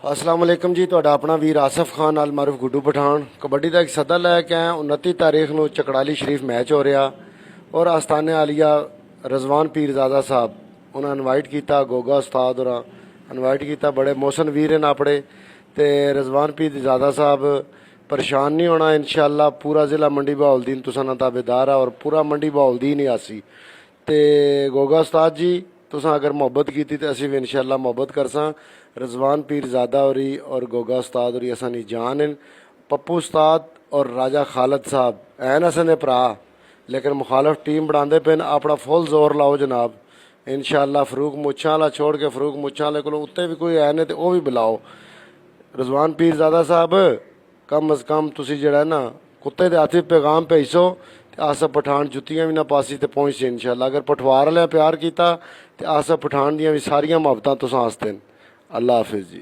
अस्सलाम वालेकुम जी। तुहाडा अपना वीर आसिफ खान नाल मारूफ गुड्डू पठान कबड्डी का एक सदा लैके आए। 29 तारीख ਨੂੰ चकड़ाली शरीफ मैच हो रहा और आस्थाने आलिया रजवान पीरजादा साहब उन्हें इनवाइट किया, गोगा उस्ताद और इनवाइट किया। बड़े मोहसन वीर हैं अपने ते रजवान पीरजादा साहब परेशान नहीं होना इंशाअल्लाह। पूरा जिला मंडी बहाउलदीन तुसां नाल ताबेदार है और पूरा मंडी बहाउलदीन ही आसी ते गोगा उस्ताद जी तुसां अगर मुहब्बत की तो असीं भी इंशाअल्लाह मुहब्बत करसां। रजवान पीरजादा होरी और गोगा उस्ताद होरी असानी जान हैं। पप्पू उस्ताद और राजा खालद साहब ऐन असां भरा लेकिन मुखालफ टीम बनाते पे अपना फुल जोर लाओ जनाब। इंशाअल्लाह फरूक मुच्छां वाला छोड़ के फरूक मुच्छां वाले को उत्ते भी कोई है ने तो वह भी बुलाओ। रजवान पीरजादा साहब कम अज़ कम तुसी जिहड़ा ना कुत्ते के हाथ पैगाम भेजो आसफ पठान जुत्तियां भी ना पासी तो पहुँच जाए इंशाअल्लाह। अगर पठवार वाले प्यार किया तो आसफ पठान दियां भी सारियां मुहब्बतां तुसां आस्ते। अल्लाह हाफिज़ जी।